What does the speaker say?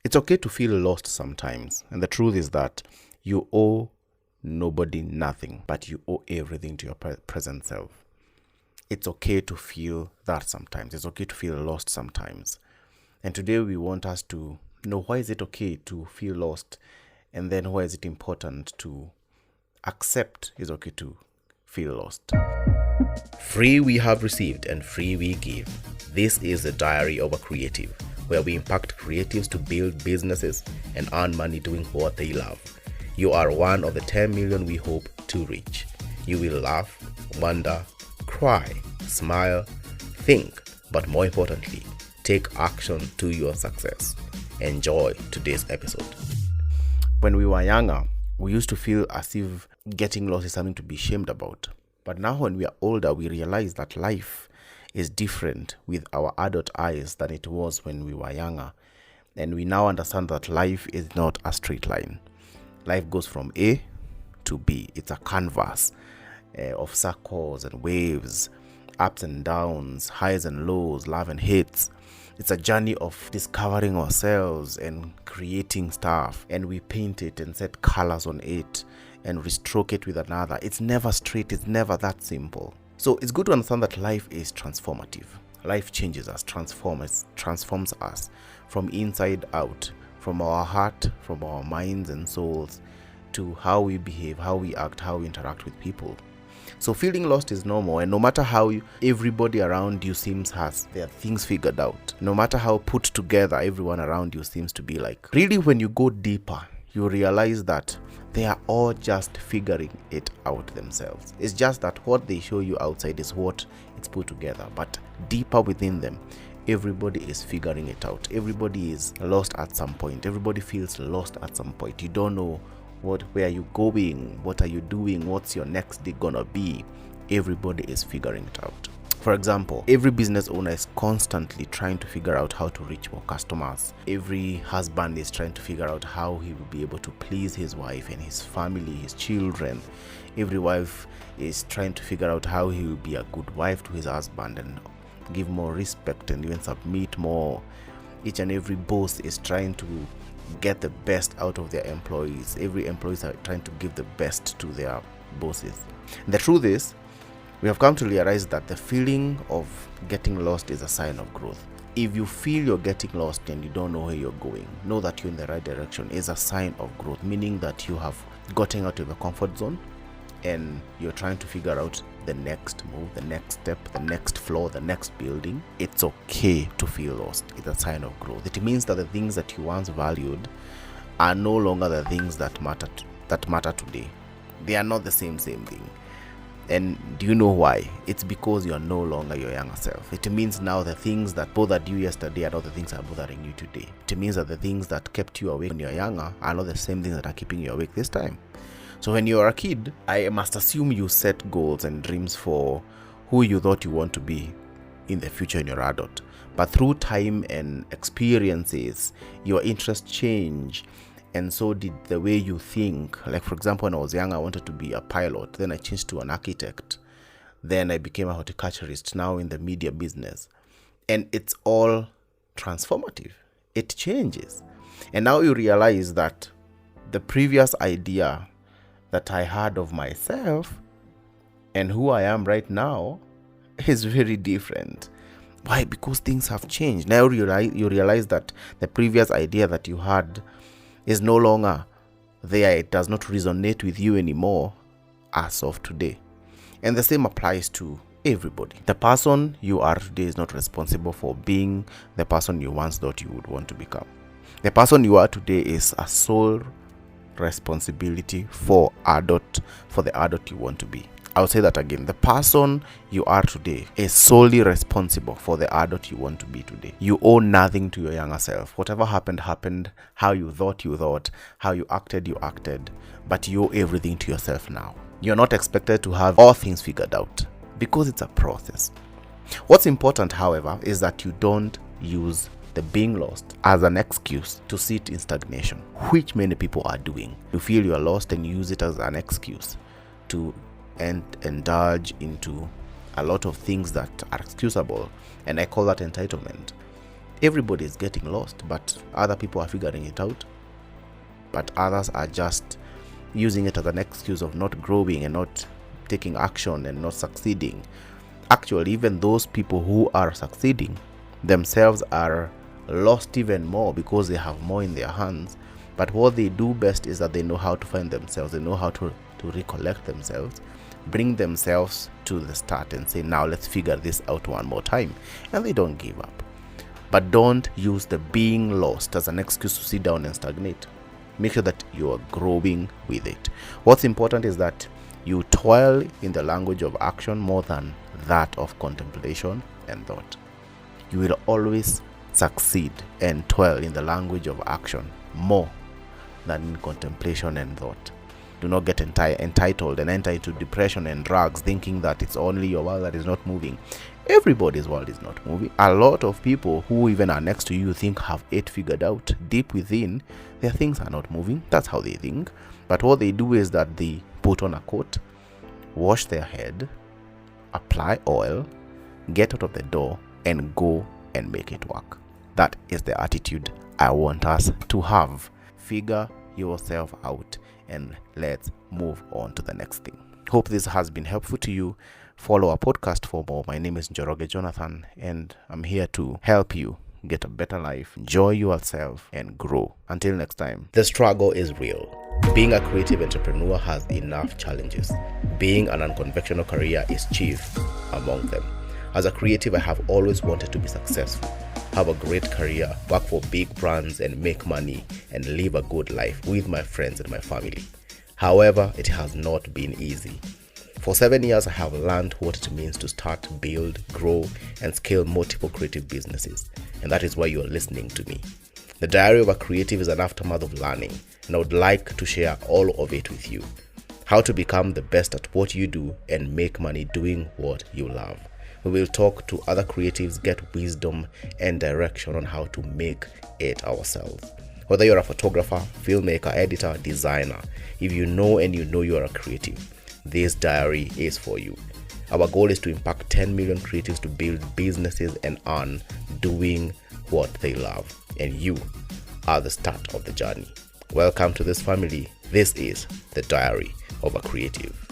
It's okay to feel lost sometimes. And the truth is that you owe nobody nothing, but you owe everything to your present self. It's okay to feel that sometimes. It's okay to feel lost sometimes. And today we want us to know, why is it okay to feel lost? And then why is it important to accept it's okay to feel lost? Free we have received and free we give. This is the Diary of a Creative, where we impact creatives to build businesses and earn money doing what they love. You are one of the 10 million we hope to reach. You will laugh, wonder, cry, smile, think, but more importantly, take action to your success. Enjoy today's episode. When we were younger, we used to feel as if getting lost is something to be ashamed about. But now when we are older, we realize that life is different with our adult eyes than it was when we were younger. And we now understand that life is not a straight line. Life goes from A to B. It's a canvas of circles and waves, ups and downs, highs and lows, love and hates. It's a journey of discovering ourselves and creating stuff. And we paint it and set colors on it and restroke it with another. It's never straight. It's never that simple. So it's good to understand that life is transformative. Life changes us, transforms us from inside out, from our heart, from our minds and souls, to how we behave, how we act, how we interact with people. So feeling lost is normal, and no matter how everybody around you seems has their things figured out, no matter how put together everyone around you seems to be like, really when you go deeper, you realize that they are all just figuring it out themselves. It's just that what they show you outside is what it's put together, but deeper within them, everybody is figuring it out. Everybody is lost at some point. Everybody feels lost at some point. You don't know where you going, what are you doing, what's your next day gonna be. Everybody is figuring it out. For example, every business owner is constantly trying to figure out how to reach more customers. Every husband is trying to figure out how he will be able to please his wife and his family, his children. Every wife is trying to figure out how he will be a good wife to his husband and give more respect and even submit more. Each and every boss is trying to get the best out of their employees. Every employees are trying to give the best to their bosses. And the truth is, we have come to realize that the feeling of getting lost is a sign of growth. If you feel you're getting lost and you don't know where you're going, know that you're in the right direction is a sign of growth, meaning that you have gotten out of your comfort zone and you're trying to figure out the next move, the next step, the next floor, the next building. It's okay to feel lost. It's a sign of growth. It means that the things that you once valued are no longer the things that matter today. They are not the same thing. And do you know why? It's because you're no longer your younger self. It means now the things that bothered you yesterday are not the things that are bothering you today. It means that the things that kept you awake when you're younger are not the same things that are keeping you awake this time. So when you're a kid, I must assume you set goals and dreams for who you thought you want to be in the future in your adult. But through time and experiences, your interests change. And so did the way you think. Like, for example, when I was young, I wanted to be a pilot. Then I changed to an architect. Then I became a horticulturist, now in the media business. And it's all transformative. It changes. And now you realize that the previous idea that I had of myself and who I am right now is very different. Why? Because things have changed. Now you realize that the previous idea that you had is no longer there. It does not resonate with you anymore as of today. And the same applies to everybody. The person you are today is not responsible for being the person you once thought you would want to become. The person you are today is a sole responsibility for the adult you want to be. I'll say that again. The person you are today is solely responsible for the adult you want to be today. You owe nothing to your younger self. Whatever happened, how you thought, how you acted, but you owe everything to yourself now. You're not expected to have all things figured out because it's a process. What's important, however, is that you don't use the being lost as an excuse to sit in stagnation, which many people are doing. You feel you're lost and use it as an excuse to indulge into a lot of things that are excusable, and I call that entitlement. Everybody is getting lost, but other people are figuring it out. But others are just using it as an excuse of not growing and not taking action and not succeeding. Actually, even those people who are succeeding themselves are lost even more because they have more in their hands. But what they do best is that they know how to find themselves. They know how to recollect themselves, bring themselves to the start and say, now let's figure this out one more time. And they don't give up. But don't use the being lost as an excuse to sit down and stagnate. Make sure that you are growing with it. What's important is that you toil in the language of action more than that of contemplation and thought. You will always succeed and toil in the language of action more than in contemplation and thought. Do not get entitled and enter into depression and drugs thinking that it's only your world that is not moving. Everybody's world is not moving. A lot of people who even are next to you think have it figured out. Deep within, their things are not moving. That's how they think. But what they do is that they put on a coat, wash their head, apply oil, get out of the door, and go and make it work. That is the attitude I want us to have. Figure yourself out and let's move on to the next thing. Hope this has been helpful to you. Follow our podcast for more. My name is Njoroge Jonathan, and I'm here to help you get a better life, enjoy yourself, and grow. Until next time, the struggle is real. Being a creative entrepreneur has enough challenges. Being an unconventional career is chief among them. As a creative, I have always wanted to be successful, have a great career, work for big brands, and make money and live a good life with my friends and my family. However, it has not been easy. For 7 years, I have learned what it means to start, build, grow, and scale multiple creative businesses. And that is why you are listening to me. The Diary of a Creative is an aftermath of learning, and I would like to share all of it with you. How to become the best at what you do and make money doing what you love. We will talk to other creatives, get wisdom and direction on how to make it ourselves. Whether you're a photographer, filmmaker, editor, designer, if you know you are a creative, this diary is for you. Our goal is to impact 10 million creatives to build businesses and earn doing what they love. And you are the start of the journey. Welcome to this family. This is the Diary of a Creative.